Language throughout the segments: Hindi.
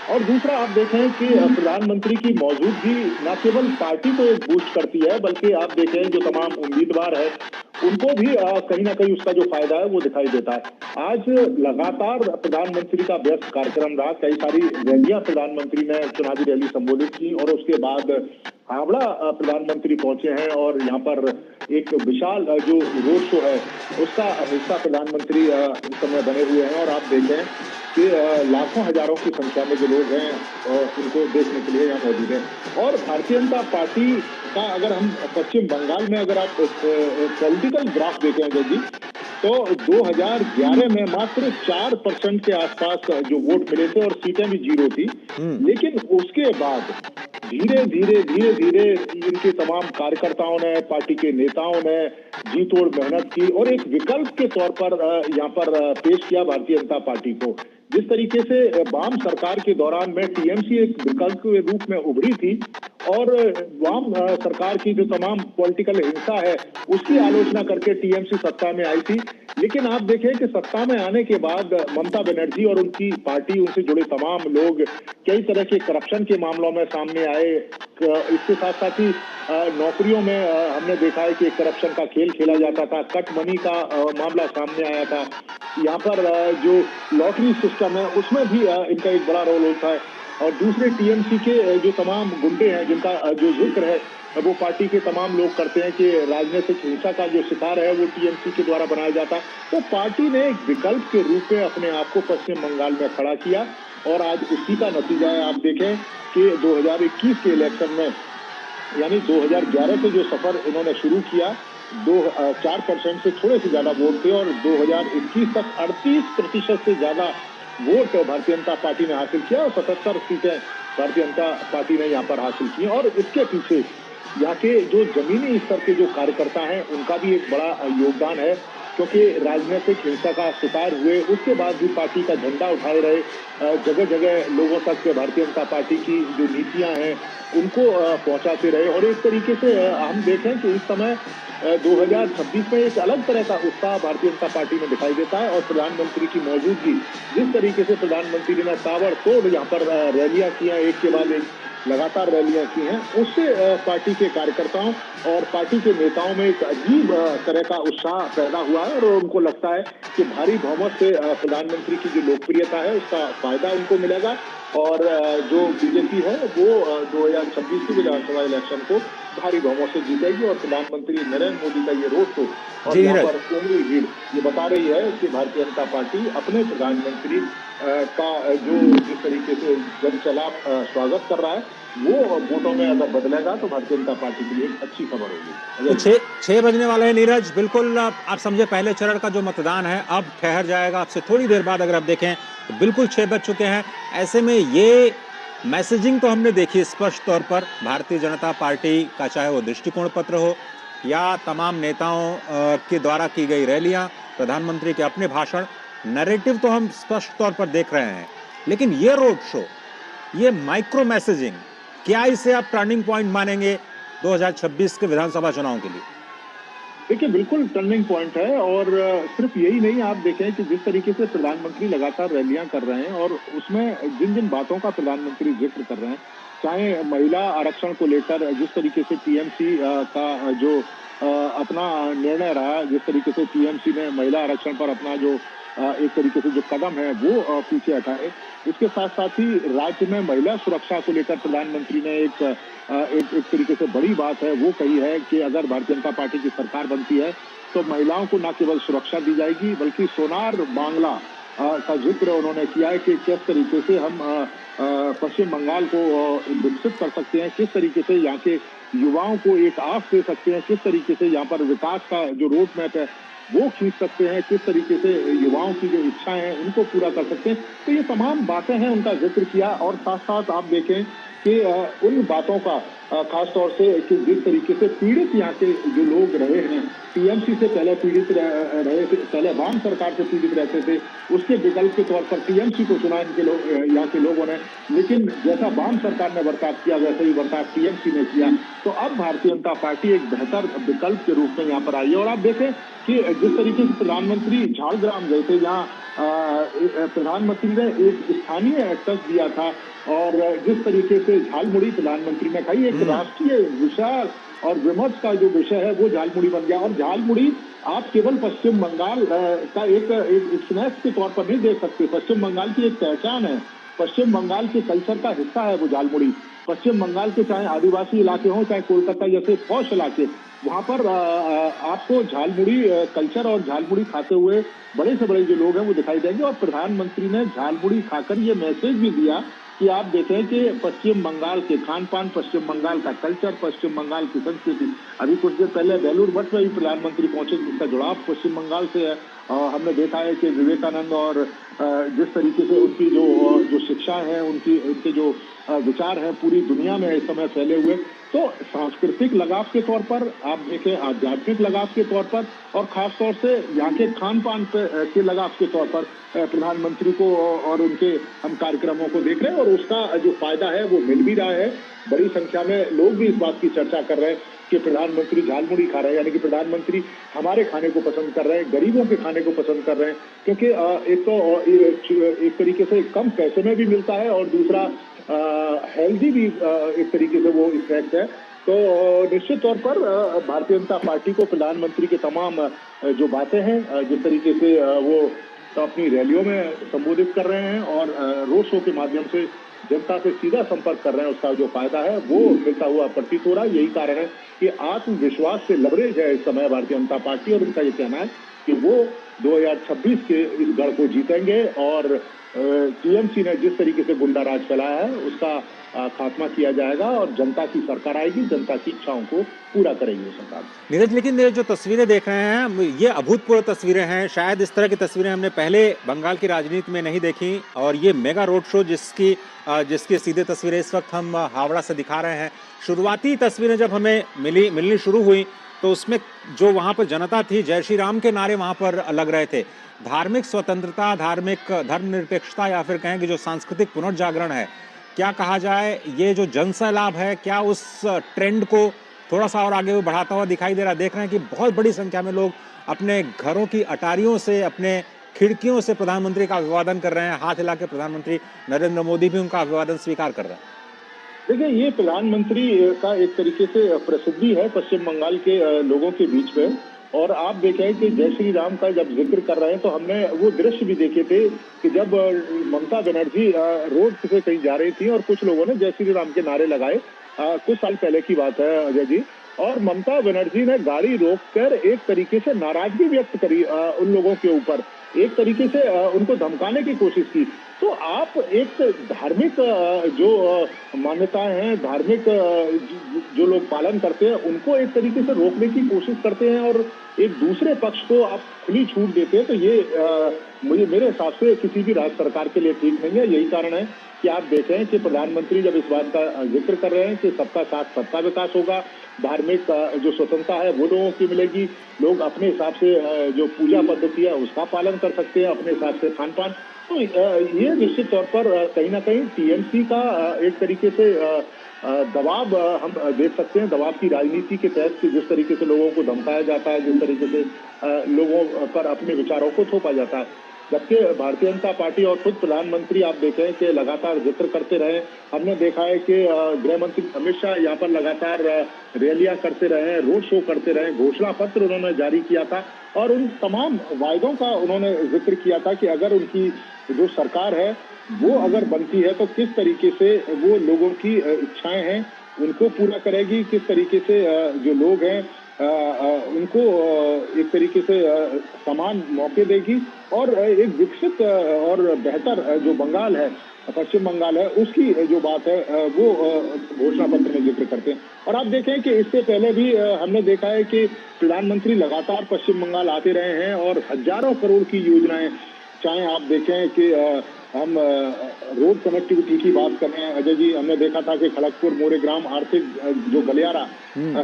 और दूसरा आप देखें कि प्रधानमंत्री की मौजूदगी न केवल पार्टी को एक बूस्ट करती है, बल्कि आप देखें जो तमाम उम्मीदवार है उनको भी कहीं ना कहीं उसका जो फायदा है वो दिखाई देता है। आज लगातार प्रधानमंत्री का व्यस्त कार्यक्रम रहा, कई सारी रैलियां प्रधानमंत्री ने चुनावी रैली संबोधित की और उसके बाद हावड़ा प्रधानमंत्री पहुंचे हैं और यहाँ पर एक विशाल जो रोड शो है उसका हिस्सा प्रधानमंत्री इस समय बने हुए हैं। और आप देखें कि लाखों हजारों की संख्या में जो लोग हैं उनको देखने के लिए यहाँ मौजूद हैं। और भारतीय जनता पार्टी का अगर हम पश्चिम बंगाल में अगर आप पॉलिटिकल ग्राफ देखें अजय जी, तो 2011 में मात्र 4% के आसपास जो वोट मिले थे और सीटें भी 0 थी। लेकिन उसके बाद धीरे धीरे इनके तमाम कार्यकर्ताओं ने, पार्टी के नेताओं ने जी तोड़ मेहनत की और एक विकल्प के तौर पर यहाँ पर पेश किया भारतीय जनता पार्टी को। जिस तरीके से वाम सरकार के दौरान में टीएमसी एक विकल्प के रूप में उभरी थी और वाम सरकार की जो तमाम पॉलिटिकल हिंसा है उसकी आलोचना करके टीएमसी सत्ता में आई थी। लेकिन आप देखें कि सत्ता में आने के बाद ममता बनर्जी और उनकी पार्टी, उनसे जुड़े तमाम लोग कई तरह के करप्शन के मामलों में सामने आए। इसके साथ साथ ही नौकरियों में हमने देखा है कि करप्शन का खेल खेला जाता था, कट मनी का मामला सामने आया था। यहाँ पर जो लॉटरी सिस्टम है उसमें भी इनका एक बड़ा रोल होता है। और दूसरे टीएमसी के जो तमाम गुंडे हैं जिनका जो जिक्र है वो पार्टी के तमाम लोग करते हैं कि राजनीतिक हिंसा का जो शिकार है वो टीएमसी के द्वारा बनाया जाता है। तो पार्टी ने एक विकल्प के रूप में अपने आप को पश्चिम बंगाल में खड़ा किया और आज उसी का नतीजा है। आप देखें कि 2021 के इलेक्शन में, यानी 2011 से जो सफर इन्होंने शुरू किया, 4% से थोड़े से ज्यादा वोट थे और 2021 तक 38% से ज्यादा वोट भारतीय जनता पार्टी ने हासिल किया और 77 सीटें भारतीय जनता पार्टी ने यहाँ पर हासिल की। और इसके पीछे यहाँ के जो जमीनी स्तर के जो कार्यकर्ता हैं उनका भी एक बड़ा योगदान है, क्योंकि राजनीतिक हिंसा का शिकार हुए उसके बाद भी पार्टी का झंडा उठाए रहे, जगह जगह लोगों तक भारतीय जनता पार्टी की जो नीतियां हैं उनको पहुंचाते रहे। और एक तरीके से हम देखें कि इस समय 2026 में एक अलग तरह का उत्साह भारतीय जनता पार्टी में दिखाई देता है। और प्रधानमंत्री की मौजूदगी, जिस तरीके से प्रधानमंत्री ने ताबड़तोड़ यहाँ पर रैलियां की हैं, एक के बाद एक लगातार रैलियां की हैं, उससे पार्टी के कार्यकर्ताओं और पार्टी के नेताओं में एक अजीब तरह का उत्साह पैदा हुआ है और उनको लगता है कि भारी बहुमत से प्रधानमंत्री की जो लोकप्रियता है उसका फायदा उनको मिलेगा और जो बीजेपी है वो 2026 की विधानसभा इलेक्शन को भारी बहुमत से जीतेगी। और प्रधानमंत्री नरेंद्र मोदी का ये रोड शो और यहाँ पर उमड़ी भीड़ ये बता रही है कि भारतीय जनता पार्टी अपने प्रधानमंत्री का जो जिस तरीके से जन चला स्वागत कर रहा है वो वोटों में अगर बदलेगा तो भारतीय जनता पार्टी के लिए एक अच्छी खबर होगी। तो 6 बजने वाला है नीरज, बिल्कुल आप समझे पहले चरण का जो मतदान है अब ठहर जाएगा। आपसे थोड़ी देर बाद अगर आप देखें तो बिल्कुल 6 बज चुके हैं। ऐसे में ये मैसेजिंग तो हमने देखी स्पष्ट तौर पर भारतीय जनता पार्टी का, चाहे वो दृष्टिकोण पत्र हो या तमाम नेताओं के द्वारा की गई रैलियां, प्रधानमंत्री के अपने भाषण, नैरेटिव तो हम स्पष्ट तौर पर देख रहे हैं। लेकिन ये रोड शो, ये माइक्रो मैसेजिंग, क्या इसे आप टर्निंग पॉइंट मानेंगे 2026 के विधानसभा चुनाव के लिए? देखिए, बिल्कुल टर्निंग पॉइंट है। और सिर्फ यही नहीं, आप देखें कि जिस तरीके से प्रधानमंत्री लगातार रैलियां कर रहे हैं और उसमें जिन जिन बातों का प्रधानमंत्री जिक्र कर रहे हैं, चाहे महिला आरक्षण को लेकर जिस तरीके से टीएमसी का जो अपना निर्णय रहा, जिस तरीके से टीएमसी ने महिला आरक्षण पर अपना जो एक तरीके से जो कदम है वो पीछे हटाए, इसके साथ साथ ही राज्य में महिला सुरक्षा को लेकर प्रधानमंत्री ने एक तरीके से बड़ी बात है वो कही है कि अगर भारतीय जनता पार्टी की सरकार बनती है तो महिलाओं को न केवल सुरक्षा दी जाएगी बल्कि सोनार बांग्ला का जिक्र उन्होंने किया है कि किस तरीके से हम पश्चिम बंगाल को विकसित कर सकते हैं, किस तरीके से यहाँ के युवाओं को एक आस दे सकते हैं, किस तरीके से यहाँ पर विकास का जो रोड मैप है वो खींच सकते हैं, किस तरीके से युवाओं की जो इच्छाएं हैं उनको पूरा कर सकते हैं। तो ये तमाम बातें हैं, उनका जिक्र किया। और साथ साथ आप देखें कि उन बातों का खास तौर से कि जिस तरीके से पीड़ित यहाँ के जो लोग रहे हैं, टीएमसी से पहले पीड़ित रहे थे, पहले वाम सरकार से पीड़ित रहते थे, उसके विकल्प के तौर पर टीएमसी को चुना इनके लोग, यहाँ के लोगों ने। लेकिन जैसा वाम सरकार ने बर्ताव किया वैसे ही बर्ताव टीएमसी ने किया। तो अब भारतीय जनता पार्टी एक बेहतर विकल्प के रूप में यहाँ पर आई है। और आप देखें कि जिस तरीके से प्रधानमंत्री झाड़ग्राम गए थे, जहाँ प्रधानमंत्री ने एक स्थानीय टच दिया था, और जिस तरीके से झालमुड़ी प्रधानमंत्री ने कही, एक राष्ट्रीय विचार और विमर्श का जो विषय है वो झालमुड़ी बन गया। और झालमुड़ी आप केवल पश्चिम बंगाल का एक स्नैक्स के तौर पर नहीं देख सकते, पश्चिम बंगाल की एक पहचान है, पश्चिम बंगाल के कल्चर का हिस्सा है वो झालमुड़ी। पश्चिम बंगाल के चाहे आदिवासी इलाके हों, चाहे कोलकाता जैसे पॉश इलाके, वहां पर आपको झालमुड़ी कल्चर और झालमुड़ी खाते हुए बड़े से बड़े जो लोग हैं वो दिखाई देंगे। और प्रधानमंत्री ने झालमुड़ी खाकर ये मैसेज भी दिया कि आप देखें कि पश्चिम बंगाल के खान पान, पश्चिम बंगाल का कल्चर, पश्चिम बंगाल की संस्कृति। अभी कुछ देर पहले बेलूर मठ में भी प्रधानमंत्री पहुंचे, जिसका जुड़ाव पश्चिम बंगाल से है। हमने देखा है कि विवेकानंद और जिस तरीके से उनकी जो शिक्षाएं हैं, उनके जो विचार हैं पूरी दुनिया में इस समय फैले हुए। तो सांस्कृतिक लगाव के तौर पर आप देखें, आध्यात्मिक लगाव के तौर पर, और खास तौर से यहाँ के खान पान के लगाव के तौर पर प्रधानमंत्री को और उनके हम कार्यक्रमों को देख रहे हैं, और उसका जो फायदा है वो मिल भी रहा है। बड़ी संख्या में लोग भी इस बात की चर्चा कर रहे हैं कि प्रधानमंत्री झालमुड़ी खा रहे हैं, यानी कि प्रधानमंत्री हमारे खाने को पसंद कर रहे हैं, गरीबों के खाने को पसंद कर रहे हैं, क्योंकि एक तो एक तरीके से कम पैसे में भी मिलता है, और दूसरा हेल्दी भी एक तरीके से वो स्नैक्स है। तो निश्चित तौर पर भारतीय जनता पार्टी को प्रधानमंत्री के तमाम जो बातें हैं, जिस तरीके से वो अपनी रैलियों में संबोधित कर रहे हैं और रोड शो के माध्यम से जनता से सीधा संपर्क कर रहे हैं, उसका जो फायदा है वो मिलता हुआ प्रतीत हो रहा है। यही कारण है कि आत्मविश्वास से लबरेज है इस समय भारतीय जनता पार्टी, और उनका ये कहना है कि वो 2026 के इस गढ़ को जीतेंगे, और टीएमसी ने जिस तरीके से गुंडा राज फैलाया है उसका खात्मा किया जाएगा, और जनता की सरकार आएगी, जनता की इच्छाओं को पूरा करेगी सरकार। नीरज, लेकिन ये जो तस्वीरें देख रहे हैं ये अभूतपूर्व तस्वीरें हैं। शायद इस तरह की तस्वीरें हमने पहले बंगाल की राजनीति में नहीं देखी, और ये मेगा रोड शो जिसकी सीधे तस्वीरें इस वक्त हम हावड़ा से दिखा रहे हैं। शुरुआती तस्वीरें जब हमें मिलनी शुरू हुई तो उसमें जो वहां पर जनता थी, जय श्री राम के नारे वहां पर लग रहे थे। धार्मिक स्वतंत्रता, धार्मिक धर्मनिरपेक्षता, या फिर कहें कि जो सांस्कृतिक पुनर्जागरण है, क्या कहा जाए, ये जो जन सैलाब है, क्या उस ट्रेंड को थोड़ा सा और आगे बढ़ाता हुआ दिखाई दे रहा है? देख रहे हैं कि बहुत बड़ी संख्या में लोग अपने घरों की अटारियों से, अपने खिड़कियों से प्रधानमंत्री का अभिवादन कर रहे हैं। हाथ हिला के प्रधानमंत्री नरेंद्र मोदी भी उनका अभिवादन स्वीकार कर रहे हैं। देखिए, ये प्रधानमंत्री का एक तरीके से प्रसिद्धि है पश्चिम बंगाल के लोगों के बीच में। और आप देखें कि जय श्री राम का जब जिक्र कर रहे हैं तो हमने वो दृश्य भी देखे थे कि जब ममता बनर्जी रोड से कहीं जा रही थी और कुछ लोगों ने जय श्री राम के नारे लगाए। कुछ साल पहले की बात है अजय जी, और ममता बनर्जी ने गाड़ी रोककर एक तरीके से नाराजगी व्यक्त करी उन लोगों के ऊपर, एक तरीके से उनको धमकाने की कोशिश की। तो आप एक धार्मिक जो मान्यताएं हैं, धार्मिक जो लोग पालन करते हैं, उनको एक तरीके से रोकने की कोशिश करते हैं और एक दूसरे पक्ष को आप खुली छूट देते हैं। तो ये मेरे हिसाब से किसी भी राज्य सरकार के लिए ठीक नहीं है। यही कारण है कि आप देखें कि प्रधानमंत्री जब इस बात का जिक्र कर रहे हैं कि सबका साथ सबका विकास होगा, धार्मिक जो स्वतंत्रता है वो लोगों की मिलेगी, लोग अपने हिसाब से जो पूजा पद्धति है उसका पालन कर सकते हैं, अपने हिसाब से खान पान। तो ये निश्चित तौर पर कहीं ना कहीं टीएमसी का एक तरीके से दबाव हम देख सकते हैं, दबाव की राजनीति के तहत जिस तरीके से लोगों को धमकाया जाता है, जिस तरीके से लोगों पर अपने विचारों को थोपा जाता है। जबकि भारतीय जनता पार्टी और खुद प्रधानमंत्री आप देखें कि लगातार जिक्र करते रहे। हमने देखा है कि गृह मंत्री अमित शाह यहाँ पर लगातार रैलियां करते रहे, रोड शो करते रहे, घोषणा पत्र उन्होंने जारी किया था और उन तमाम वायदों का उन्होंने जिक्र किया था कि अगर उनकी जो सरकार है वो अगर बनती है तो किस तरीके से वो लोगों की इच्छाएं हैं उनको पूरा करेगी, किस तरीके से जो लोग हैं उनको एक तरीके से समान मौके देगी और एक विकसित और बेहतर जो बंगाल है, पश्चिम बंगाल है, उसकी जो बात है वो घोषणा पत्र में जिक्र करते हैं। और आप देखें कि इससे पहले भी हमने देखा है कि प्रधानमंत्री लगातार पश्चिम बंगाल आते रहे हैं और हजारों करोड़ की योजनाएं, चाहे आप देखें कि हम रोड कनेक्टिविटी की बात कर रहे हैं अजय जी, हमने देखा था कि खड़गपुर मोरेग्राम आर्थिक जो गलियारा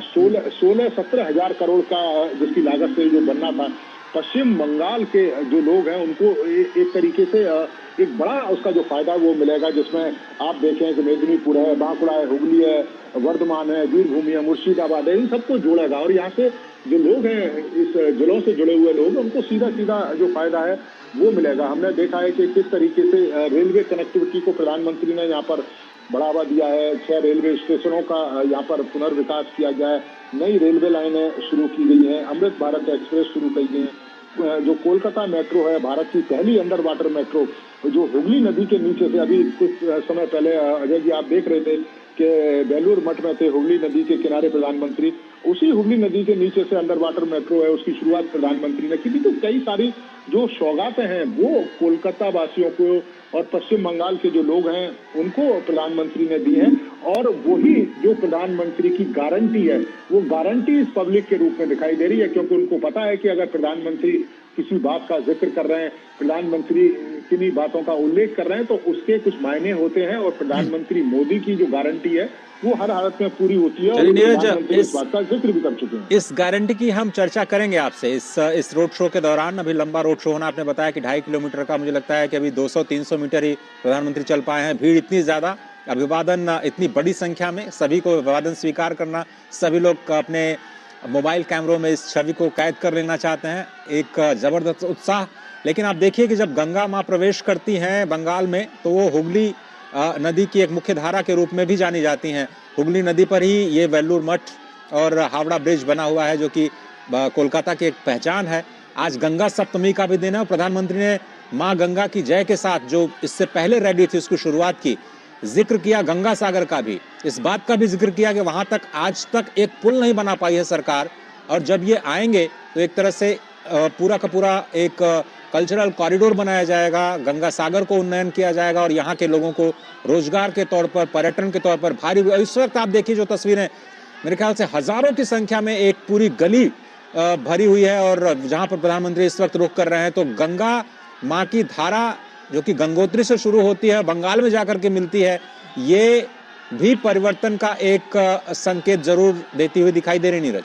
16-17 हजार करोड़ का जिसकी लागत से जो बनना था, पश्चिम बंगाल के जो लोग हैं उनको एक तरीके से एक बड़ा उसका जो फायदा वो मिलेगा, जिसमें आप देखें कि मेदिनीपुर है, बांकुड़ा है, हुगली है, वर्धमान है, वीरभूमि है, मुर्शिदाबाद है, इन सबको जोड़ेगा। और यहाँ से जो लोग हैं, इस जिलों से जुड़े हुए लोग, उनको सीधा सीधा जो फायदा है वो मिलेगा। हमने देखा है कि किस तरीके से रेलवे कनेक्टिविटी को प्रधानमंत्री ने यहाँ पर बढ़ावा दिया है। 6 रेलवे स्टेशनों का यहाँ पर पुनर्विकास किया गया है, नई रेलवे लाइनें शुरू की गई हैं, अमृत भारत एक्सप्रेस शुरू की गई हैं। जो कोलकाता मेट्रो है, भारत की पहली अंडर वाटर मेट्रो, जो हुगली नदी के नीचे से, अभी कुछ समय पहले अजय जी आप देख रहे थे कि बेलूर मठ में थे, हुगली नदी के किनारे प्रधानमंत्री, उसी हुगली नदी के नीचे से अंडर वाटर मेट्रो है, उसकी शुरुआत प्रधानमंत्री ने की थी। तो कई सारी जो सौगातें हैं वो कोलकाता वासियों को और पश्चिम बंगाल के जो लोग हैं उनको प्रधानमंत्री ने दी हैं। और वही जो प्रधानमंत्री की गारंटी है, वो गारंटी इस पब्लिक के रूप में दिखाई दे रही है, क्योंकि उनको पता है कि अगर प्रधानमंत्री किसी बात का जिक्र कर रहे हैं, प्रधानमंत्री किन्हीं बातों का उल्लेख कर रहे हैं, तो उसके कुछ मायने होते हैं। और प्रधानमंत्री मोदी की जो गारंटी है वो हर हालत में पूरी होती है, और प्रधानमंत्री इस बात का जिक्र भी कर चुके हैं। इस गारंटी की हम चर्चा करेंगे आपसे इस रोड शो के दौरान। अभी लंबा रोड शो होना, आपने बताया कि 2.5 किलोमीटर का, मुझे लगता है कि अभी 200-300 मीटर ही प्रधानमंत्री चल पाए हैं। भीड़ इतनी ज्यादा, अभिवादन इतनी बड़ी संख्या में, सभी को अभिवादन स्वीकार करना, सभी लोग अपने मोबाइल कैमरों में इस छवि को कैद कर लेना चाहते हैं, एक जबरदस्त उत्साह। लेकिन आप देखिए कि जब गंगा माँ प्रवेश करती हैं बंगाल में, तो वो हुगली नदी की एक मुख्य धारा के रूप में भी जानी जाती हैं। हुगली नदी पर ही ये वेल्लूर मठ और हावड़ा ब्रिज बना हुआ है, जो कि कोलकाता की एक पहचान है। आज गंगा सप्तमी का भी दिन है और प्रधानमंत्री ने माँ गंगा की जय के साथ, जो इससे पहले रैली थी उसकी शुरुआत की, जिक्र किया गंगा सागर का भी, इस बात का भी जिक्र किया कि वहां तक आज तक एक पुल नहीं बना पाई है सरकार, और जब ये आएंगे तो एक तरह से पूरा का पूरा एक कल्चरल कॉरिडोर बनाया जाएगा, गंगा सागर को उन्नयन किया जाएगा और यहाँ के लोगों को रोजगार के तौर पर, पर्यटन के तौर पर भारी। इस वक्त आप देखिए जो तस्वीरें, मेरे ख्याल से हजारों की संख्या में एक पूरी गली भरी हुई है, और जहाँ पर प्रधानमंत्री इस वक्त रुक कर रहे हैं, तो गंगा माँ की धारा जो कि गंगोत्री से शुरू होती है, बंगाल में जाकर के मिलती है, ये भी परिवर्तन का एक संकेत जरूर देती हुई दिखाई दे रही नीरज।